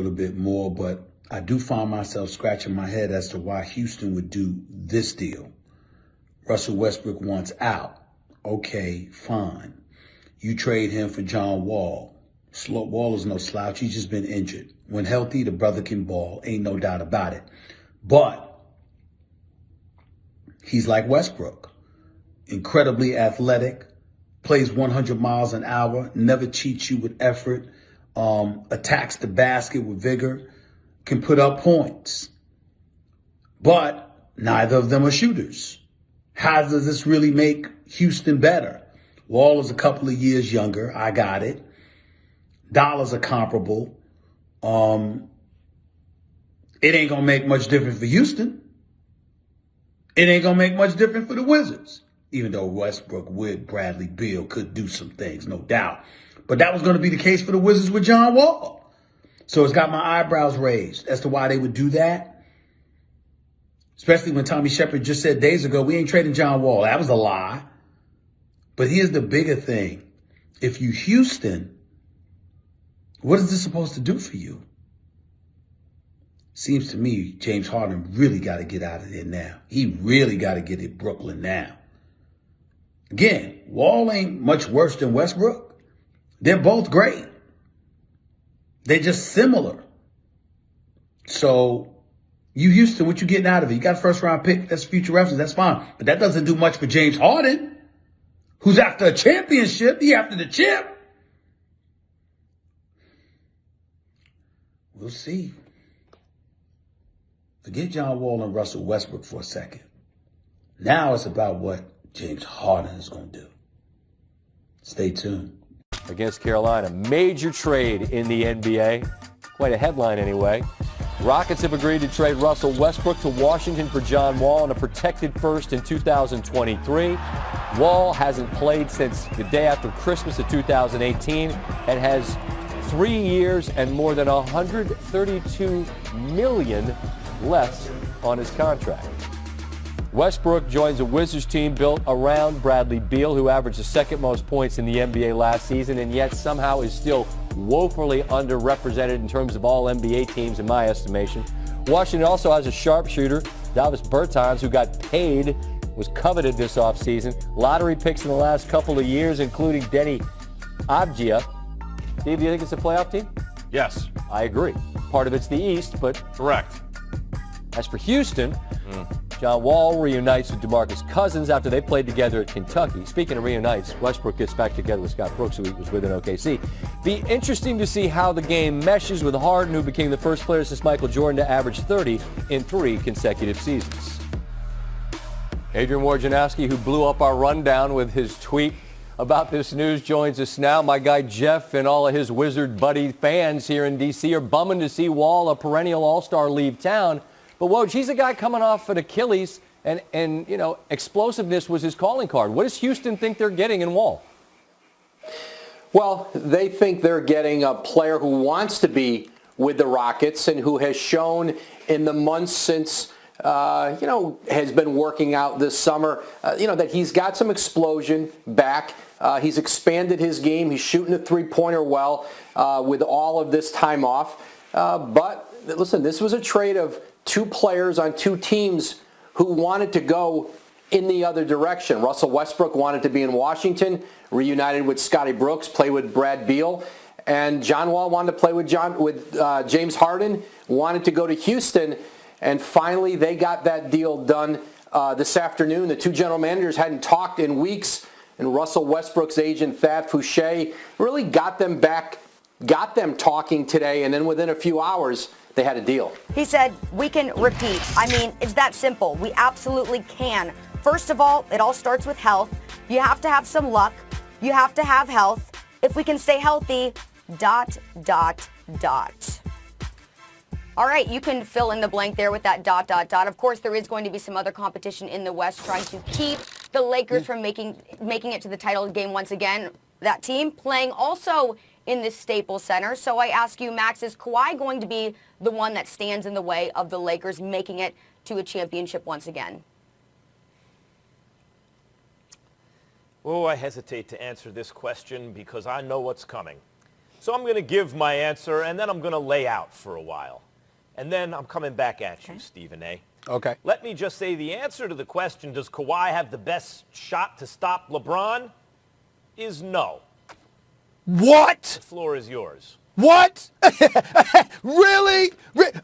little bit more, but I do find myself scratching my head as to why Houston would do this deal. Russell Westbrook wants out. Okay, fine. You trade him for John Wall. Wall is no slouch. He's just been injured. When healthy, the brother can ball. Ain't no doubt about it. But he's like Westbrook. Incredibly athletic. Plays 100 miles an hour. Never cheats you with effort. Attacks the basket with vigor. Can put up points. But neither of them are shooters. How does this really make Houston better? Wall is a couple of years younger. I got it. Dollars are comparable. It ain't going to make much difference for Houston. It ain't going to make much difference for the Wizards. Even though Westbrook with Bradley Beal could do some things, no doubt. But that was going to be the case for the Wizards with John Wall. So it's got my eyebrows raised as to why they would do that. Especially when Tommy Shepard just said days ago, we ain't trading John Wall. That was a lie. But here's the bigger thing. If you Houston, what is this supposed to do for you? Seems to me James Harden really got to get out of there now. He really got to get to Brooklyn now. Again, Wall ain't much worse than Westbrook. They're both great. They're just similar. So, you Houston, what you getting out of it? You got a first-round pick. That's future reference. That's fine. But that doesn't do much for James Harden, who's after a championship. He after the chip. We'll see. Forget John Wall and Russell Westbrook for a second. Now it's about what James Harden is going to do. Stay tuned. Against Carolina, major trade in the NBA. Quite a headline anyway. Rockets have agreed to trade Russell Westbrook to Washington for John Wall and a protected first in 2023. Wall hasn't played since the day after Christmas of 2018 and has 3 years and more than $132 million left on his contract. Westbrook joins a Wizards team built around Bradley Beal, who averaged the second most points in the NBA last season and yet somehow is still woefully underrepresented in terms of all NBA teams, in my estimation. Washington also has a sharpshooter, Davis Bertans, who got paid, was coveted this offseason. Lottery picks in the last couple of years, including Denny Avdija. Steve, do you think it's a playoff team? Yes. I agree. Part of it's the East, but... Correct. As for Houston, John Wall reunites with DeMarcus Cousins after they played together at Kentucky. Speaking of reunites, Westbrook gets back together with Scott Brooks, who he was with in OKC. Be interesting to see how the game meshes with Harden, who became the first player since Michael Jordan to average 30 in 3 consecutive seasons. Adrian Wojnarowski, who blew up our rundown with his tweet about this news, joins us now. My guy Jeff and all of his Wizard buddy fans here in D.C. are bumming to see Wall, a perennial all-star, leave town. But Woj, he's a guy coming off an Achilles, and you know, explosiveness was his calling card. What does Houston think they're getting in Wall? Well, they think they're getting a player who wants to be with the Rockets and who has shown in the months since, has been working out this summer, that he's got some explosion back. He's expanded his game. He's shooting the three-pointer well with all of this time off. But listen, this was a trade of 2 players on 2 teams who wanted to go in the other direction. Russell Westbrook wanted to be in Washington, reunited with Scotty Brooks, play with Brad Beal, and John Wall wanted to play with James Harden, wanted to go to Houston, and finally they got that deal done this afternoon. The 2 general managers hadn't talked in weeks, and Russell Westbrook's agent Thad Fouché really got them talking today, and then within a few hours, they had a deal. He said, we can repeat. I mean, it's that simple. We absolutely can. First of all, it all starts with health. You have to have some luck. You have to have health. If we can stay healthy, ... All right, you can fill in the blank there with that ... Of course, there is going to be some other competition in the West trying to keep the Lakers from making it to the title game once again. That team playing also in the Staples Center. So I ask you, Max, is Kawhi going to be the one that stands in the way of the Lakers making it to a championship once again? Oh, I hesitate to answer this question because I know what's coming. So I'm going to give my answer, and then I'm going to lay out for a while. And then I'm coming back at you, Stephen A. Okay. Let me just say the answer to the question, does Kawhi have the best shot to stop LeBron, is no. What? The floor is yours. What? Really?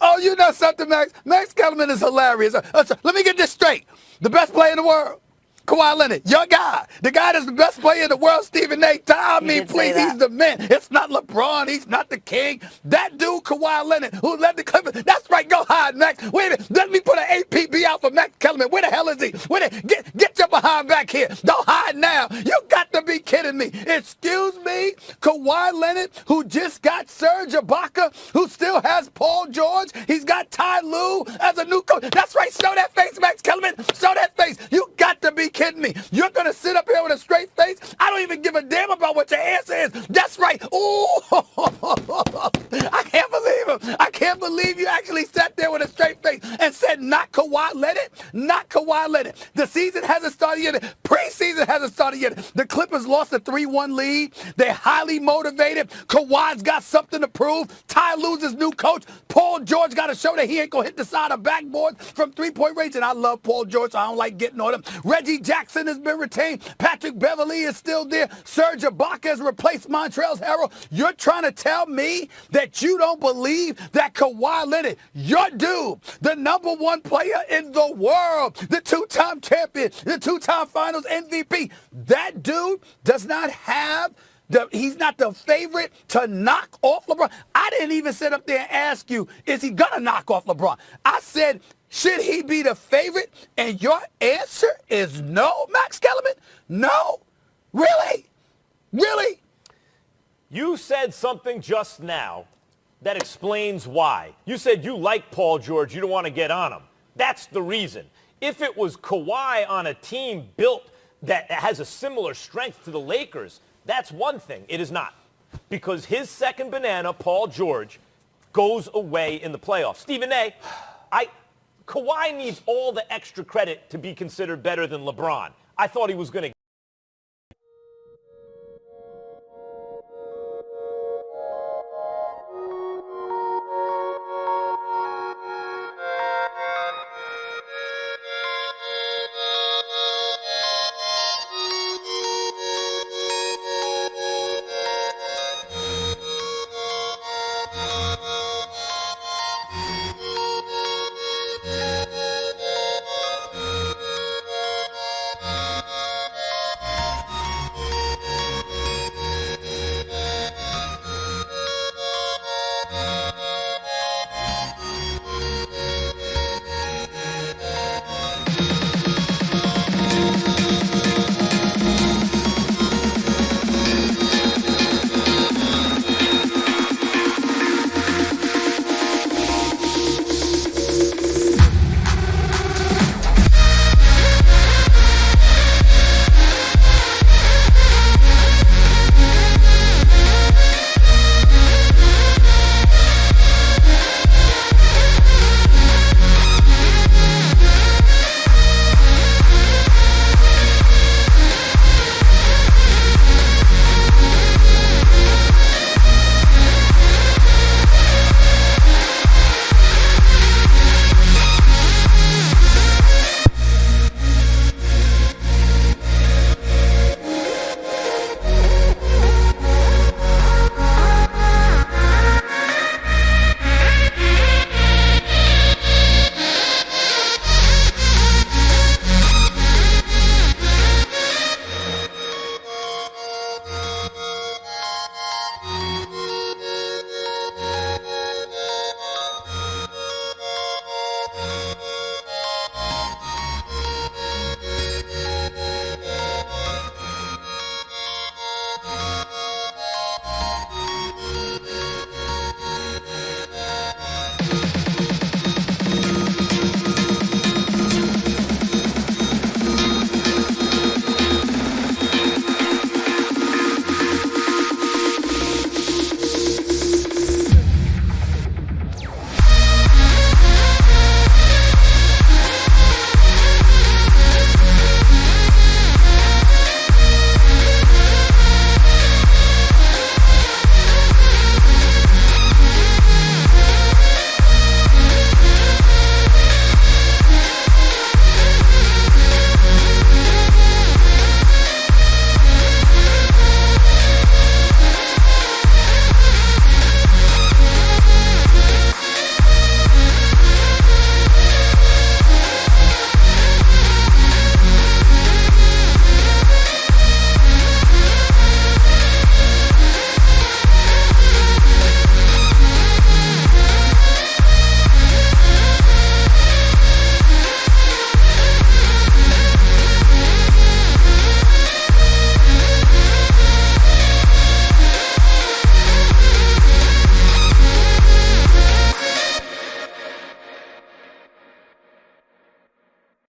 Oh, you know something, Max? Max Kellerman is hilarious. Let me get this straight. The best player in the world, Kawhi Leonard, your guy. The guy that's the best player in the world, Stephen A. Tell me, please, he's the man. It's not LeBron. He's not the king. That dude, Kawhi Leonard, who led the Clippers. That's right. Go hide, Max. Wait a minute. Let me put an APB out for Max Kellerman. Where the hell is he? Get your behind back here. Don't hide now. You got to be kidding me. Excuse me? Kawhi Leonard, who just got Serge Ibaka, who still has Paul George. He's got Ty Lue as a new coach. That's right. Show that face, Max Kellerman. Show that face. You got to be kidding me. You're going to sit up here with a straight face? I don't even give a damn about what your answer is. That's right. Ooh, I can't believe him. I can't believe you actually sat there with a straight face and said not Kawhi Leonard. Not Kawhi Leonard. The season hasn't started yet. Preseason hasn't started yet. The Clippers lost a 3-1 lead. They're highly motivated. Kawhi's got something to prove. Ty Lue's his new coach. Paul George got to show that he ain't going to hit the side of backboard from three-point range. And I love Paul George, so I don't like getting on him. Reggie Jackson has been retained. Patrick Beverly is still there. Serge Ibaka has replaced Montrezl Harrell. You're trying to tell me that you don't believe that Kawhi Leonard, your dude, the #1 player in the world, the 2-time champion, the 2-time finals MVP, that dude does not have he's not the favorite to knock off LeBron. I didn't even sit up there and ask you, is he going to knock off LeBron? I said, should he be the favorite? And your answer is no, Max Kellerman? No? Really? Really? You said something just now that explains why. You said you like Paul George. You don't want to get on him. That's the reason. If it was Kawhi on a team built that has a similar strength to the Lakers, that's one thing. It is not. Because his second banana, Paul George, goes away in the playoffs. Stephen A., Kawhi needs all the extra credit to be considered better than LeBron. I thought he was going to